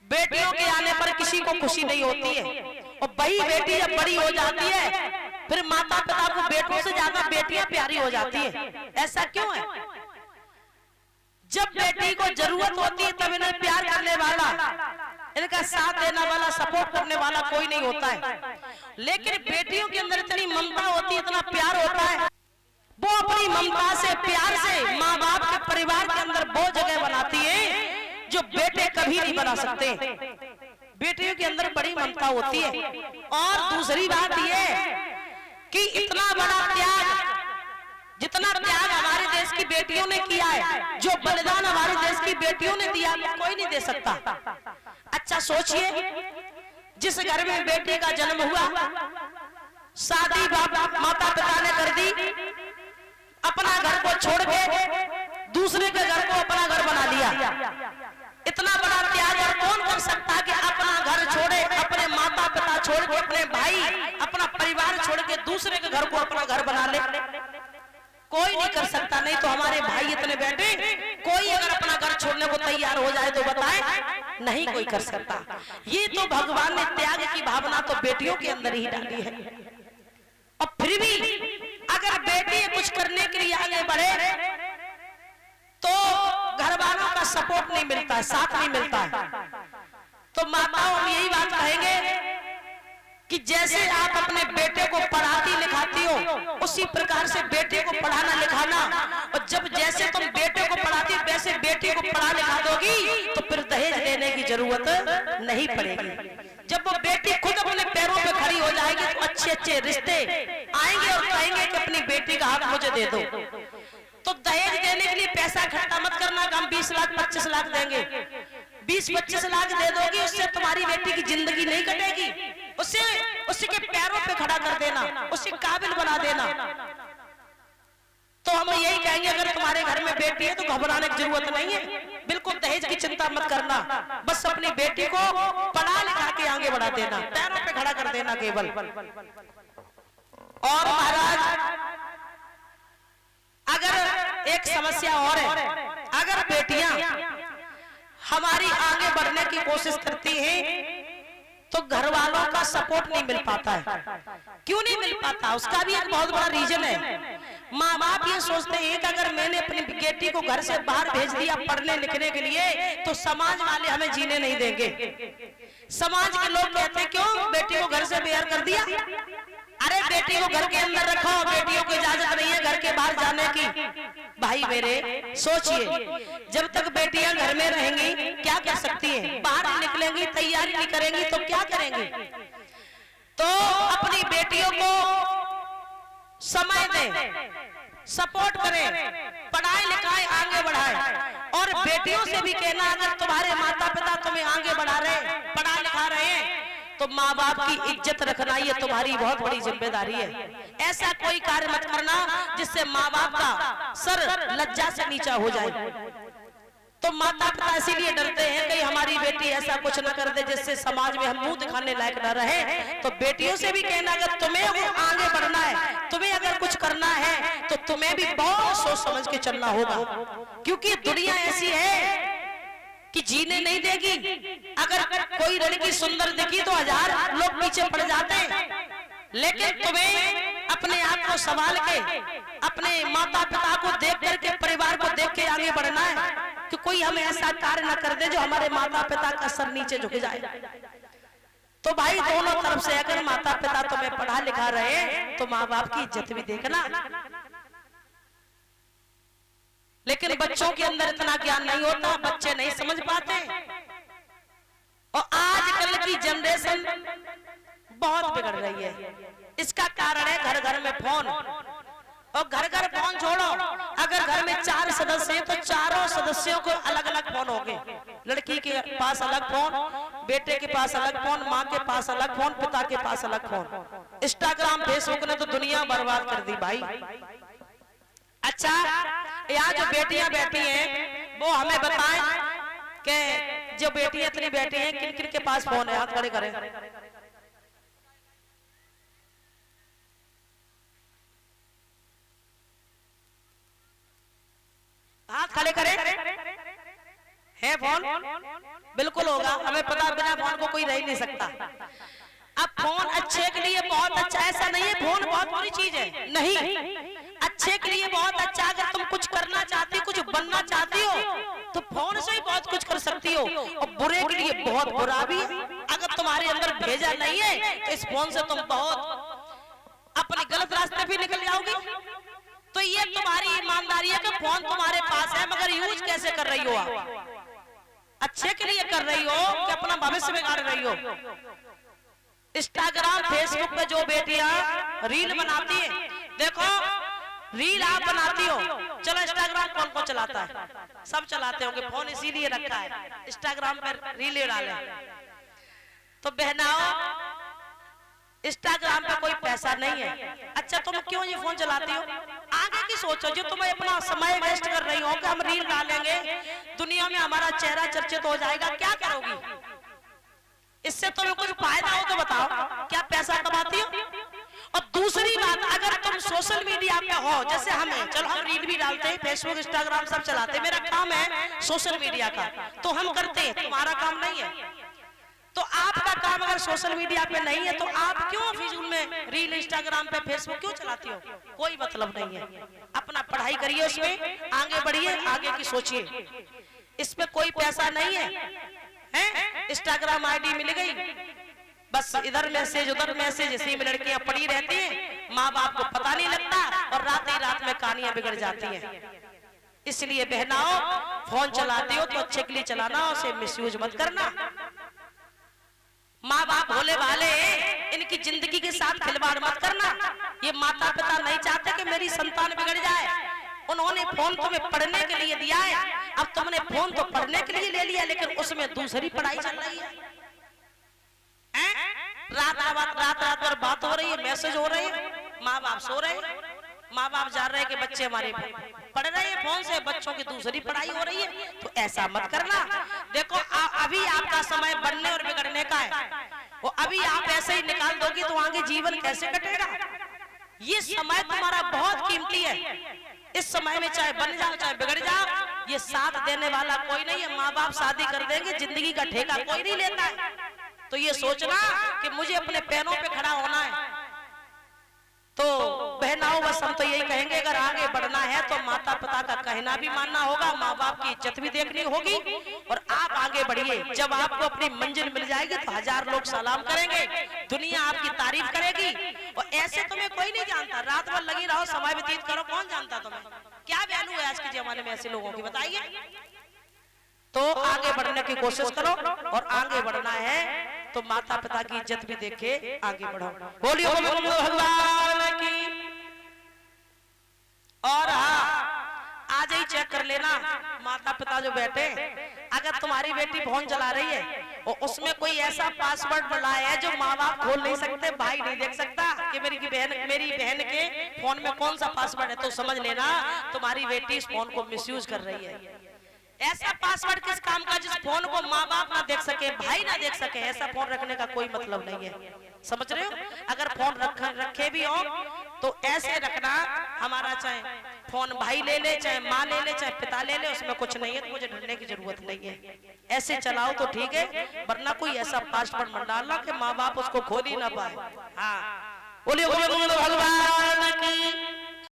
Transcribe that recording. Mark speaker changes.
Speaker 1: बेटियों के आने पर किसी को खुशी नहीं होती है, और वही बेटी जब बड़ी हो जाती है फिर माता पिता को बेटों से ज्यादा बेटियां प्यारी हो जाती है। ऐसा क्यों है? जब बेटी को जरूरत होती है तब इन्हें प्यार करने वाला, इनका साथ देने वाला, सपोर्ट करने वाला कोई नहीं होता है। लेकिन बेटियों के अंदर इतनी ममता होती है, इतना प्यार होता है, वो अपनी ममता से, प्यार से माँ बाप के परिवार के अंदर वो जगह बनाती है जो बेटे कभी नहीं बना सकते। बेटियों के अंदर बड़ी ममता होती है। और दूसरी बात यह कि इतना बड़ा त्याग, जितना त्याग हमारे देश की बेटियों ने किया है, जो बलिदान हमारे देश की बेटियों ने दिया, कोई नहीं दे सकता। अच्छा सोचिए, जिस घर में बेटी का जन्म हुआ, शादी माता पिता ने कर दी, अपना घर को छोड़ के दूसरे के घर को अपना घर बना लिया। इतना बड़ा त्याग और कौन कर सकता कि अपना घर छोड़े, अपने माता पिता छोड़ के, अपने भाई, अपना परिवार छोड़ के दूसरे के घर को अपना घर बना ले? कोई नहीं कर सकता। नहीं तो हमारे भाई इतने बैठे, कोई अगर अपना घर छोड़ने को तैयार हो जाए तो बताए, नहीं कोई कर सकता। ये तो भगवान ने त्याग की भावना तो बेटियों के अंदर ही डाली है। और फिर भी अगर बेटी कुछ करने के लिए आगे बढ़े तो घर वालों का सपोर्ट नहीं मिलता है, साथ नहीं मिलता है। तो माताओं हम यही बात कहेंगे कि जैसे आप अपने बेटे को पढ़ाती लिखाती हो, उसी प्रकार से बेटे को पढ़ाना लिखाना। और जब जैसे तुम बेटे को पढ़ाती वैसे बेटी को पढ़ा लिखा दोगी तो फिर दहेज देने की जरूरत नहीं पड़ेगी। जब वो बेटी खुद अपने पैरों पे खड़ी हो जाएगी तो अच्छे अच्छे रिश्ते आएंगे और कहेंगे कि अपनी बेटी का हक मुझे दे दो। तो दहेज देने के लिए पैसा इकट्ठा मत करना कि हम 20 लाख 25 लाख देंगे। 20-25 लाख दे दोगी, उससे तुम्हारी बेटी की जिंदगी नहीं कटेगी। उसे उसके पैरों पे खड़ा कर देना, उसे काबिल बना देना। तो हम यही कहेंगे, अगर तुम्हारे घर में बेटी है तो घबराने की जरूरत नहीं है, बिल्कुल दहेज की चिंता मत करना। बस अपनी बेटी को पढ़ा लिखा के आगे बढ़ा देना, पैरों पे खड़ा कर देना केवल। और महाराज अगर एक समस्या और है, अगर बेटियां हमारी आगे बढ़ने की कोशिश करती हैं तो घर वालों का सपोर्ट नहीं मिल पाता है। क्यों नहीं मिल पाता? उसका भी एक बहुत बड़ा रीजन है। माँ बाप ये सोचते हैं कि अगर मैंने अपनी बेटी को घर से बाहर भेज दिया पढ़ने लिखने के लिए तो समाज वाले हमें जीने नहीं देंगे। समाज के लोग कहते हैं क्यों बेटी को घर से बाहर कर दिया? अरे बेटी को घर के अंदर रखो, बेटियों को इजाजत नहीं है घर के बाहर जाने की। भाई मेरे सोचिए, जब तक बेटियां घर में रहेंगी क्या कर सकती हैं? बाहर निकलेंगी, तैयारी नहीं करेंगी तो क्या करेंगी? तो अपनी बेटियों को समय दें, सपोर्ट करें, पढ़ाई लिखाई आगे बढ़ाएं। और बेटियों से भी कहना, अगर तुम्हारे माता पिता तुम्हें आगे बढ़ा रहे, पढ़ा लिखा रहे हैं तो माँ बाप की इज्जत रखना ये तुम्हारी बहुत बड़ी जिम्मेदारी है। ऐसा कोई कार्य मत करना जिससे माँ बाप का सर लज्जा से नीचा हो जाए। तो माता पिता इसीलिए डरते हैं कि हमारी बेटी ऐसा कुछ न कर दे जिससे समाज में हम मुंह दिखाने लायक न रहे। तो बेटियों से भी कहना, अगर तुम्हें आगे बढ़ना है, तुम्हें अगर कुछ करना है तो तुम्हें भी बहुत सोच समझ के चलना होगा। क्योंकि दुनिया ऐसी है कि जीने नहीं देगी। अगर कोई लड़की सुंदर दिखी तो 1000 लोग पीछे पड़ जाते हैं, लेकिन तुम्हें अपने आप को संभाल के, अपने माता पिता को देख करके, परिवार को देख के आगे बढ़ना है कि कोई हमें ऐसा कार्य न कर दे जो हमारे माता पिता का सर नीचे झुक जाए। तो भाई दोनों तरफ से अगर माता पिता तुम्हें पढ़ा लिखा रहे तो माँ बाप की इज्जत भी देखना। लेकिन बच्चों के अंदर इतना ज्ञान नहीं होता, बच्चे नहीं समझ पाते। और आजकल की जनरेशन बहुत बिगड़ रही है। इसका कारण है घर घर में फोन। और घर घर फोन छोड़ो, अगर घर में 4 सदस्य हैं तो चारों सदस्यों को अलग अलग फोन हो गए। लड़की के पास अलग फोन, बेटे के पास अलग फोन, माँ के पास अलग फोन, पिता के पास अलग फोन। इंस्टाग्राम फेसबुक ने तो दुनिया बर्बाद कर दी भाई। अच्छा, यहाँ जो बेटियां बैठी हैं वो हमें बताएं कि जो बेटियां इतनी बैठी हैं किन किन के पास फोन है? हाथ खड़े करें। हाथ खड़े करें। है है फोन? बिल्कुल होगा, हमें पता, बिना फोन को कोई रह नहीं सकता। अब फोन अच्छे के लिए बहुत अच्छा, ऐसा नहीं है फोन बहुत बुरी चीज है, नहीं, अच्छे के लिए बहुत अच्छा। अगर तुम कुछ करना चाहती हो, कुछ बनना चाहती हो, तो फोन से ही बहुत कुछ कर सकती हो। और बुरे के लिए बहुत बुरा भी है। अगर तुम्हारे अंदर भेजा नहीं है तो इस फोन से तुम बहुत अपने गलत रास्ते भी निकल जाओगी। तो ये तुम्हारी ईमानदारी है कि फोन तुम्हारे पास है, मगर यूज कैसे कर रही हो आप? अच्छे के लिए कर रही हो कि अपना भविष्य बिगाड़ रही हो? इंस्टाग्राम फेसबुक पे जो बेटियां रील बनाती है, देखो रील आप बनाती हो, चलो इंस्टाग्राम कौन कौन चलाता है? सब चलाते होंगे, फोन इसीलिए रखा है इंस्टाग्राम पर रील डाले। तो बहनाओ, इंस्टाग्राम पे कोई पैसा नहीं है, अच्छा तुम क्यों ये फोन चलाती हो? आगे की सोचो, जो तुम्हें अपना समय वेस्ट कर रही हो कि हम रील डालेंगे, दुनिया में हमारा चेहरा चर्चित हो जाएगा, क्या करोगी? इससे तुम्हें कुछ फायदा हो तो बताओ, क्या पैसा कमाती हो? और दूसरी बात, अगर तुम सोशल मीडिया पे हो, जैसे हमें, चलो हम रील भी डालते हैं, फेसबुक इंस्टाग्राम सब चलाते हैं, मेरा काम है सोशल मीडिया का, तो हम करते हैं, तुम्हारा काम नहीं है। तो आपका काम अगर सोशल मीडिया पे नहीं है तो आप क्यों फिजूल में रील इंस्टाग्राम पे फेसबुक क्यों चलाती हो? कोई मतलब नहीं है। अपना पढ़ाई करिए, उसमें आगे बढ़िए, आगे की सोचिए। इसमें कोई पैसा नहीं है, इंस्टाग्राम आईडी मिल गई, बस इधर मैसेज उधर मैसेज, इसी में लड़कियां पड़ी रहती हैं, माँ बाप को पता नहीं लगता और रात ही रात में कहानियां बिगड़ जाती हैं। इसलिए बहनाओ, फोन चलाते हो तो अच्छे के लिए चलाना, उसे मिसयूज मत करना। माँ बाप भोले भाले, इनकी जिंदगी के साथ खिलवाड़ मत करना। ये माता पिता नहीं चाहते कि मेरी संतान बिगड़ जाए। उन्होंने फोन तुम्हें पढ़ने के लिए दिया है, अब तुमने फोन तो पढ़ने के लिए ले लिया, लेकिन उसमें दूसरी पढ़ाई चल रही है। रात भर बात हो रही है, मैसेज हो रहे हैं, माँ बाप सो रहे हैं, माँ बाप जा रहे हैं कि बच्चे हमारे पढ़ रहे हैं फोन से, बच्चों की दूसरी पढ़ाई हो रही है। तो ऐसा मत करना। देखो अभी आपका समय बढ़ने और बिगड़ने का है, वो अभी आप ऐसे ही निकाल दोगी तो आगे जीवन कैसे कटेगा? ये समय तुम्हारा बहुत कीमती है। इस समय में चाहे बन जाओ चाहे बिगड़ जाओ, ये साथ देने वाला कोई नहीं है। माँ बाप शादी कर देंगे, जिंदगी का ठेका कोई नहीं लेता है। तो ये सोचना कि मुझे अपने पैरों पे खड़ा होना है। तो बहनाओं, बस हम तो यही कहेंगे, अगर आगे बढ़ना है तो माता पिता का कहना भी मानना होगा, माँ बाप की इज्जत भी देखनी होगी, और आप आगे बढ़िए। जब आपको अपनी मंजिल मिल जाएगी तो 1000 लोग सलाम करेंगे, दुनिया आपकी तारीफ करेगी। और ऐसे तुम्हें कोई नहीं जानता, रात भर लगी रहो, समय व्यतीत करो, कौन जानता तुम्हें? क्या वैल्यू है आज के जमाने में ऐसे लोगों की, बताइए? तो आगे बढ़ने की कोशिश करो, और आगे बढ़ना है तो माता पिता की इज्जत भी देखे आगे बढ़ो। बोलिए भगवान की। और हाँ, आज ही चेक कर लेना माता पिता जो बैठे, अगर तुम्हारी बेटी फोन चला रही है और उसमें कोई ऐसा पासवर्ड बनाया है जो माँ बाप खोल नहीं सकते, भाई नहीं देख सकता कि मेरी बहन के फोन में कौन सा पासवर्ड है, तो समझ लेना तुम्हारी बेटी इस फोन को मिसयूज कर रही है। ऐसा पासवर्ड किस काम का जिस फोन को माँ बाप ना देख सके, भाई ना देख सके? ऐसा फोन रखने का कोई मतलब नहीं है, समझ रहे हो? अगर फोन रखे भी हो तो ऐसे रखना, हमारा चाहे फोन भाई ले ले, चाहे माँ ले ले, चाहे पिता ले ले, उसमें कुछ नहीं है, तो मुझे ढूंढने की जरूरत नहीं है। ऐसे चलाओ तो ठीक है, वरना कोई ऐसा पासवर्ड मत डालना कि माँ बाप उसको खोल ही ना पाए। हाँ, बोलिए भगवान की।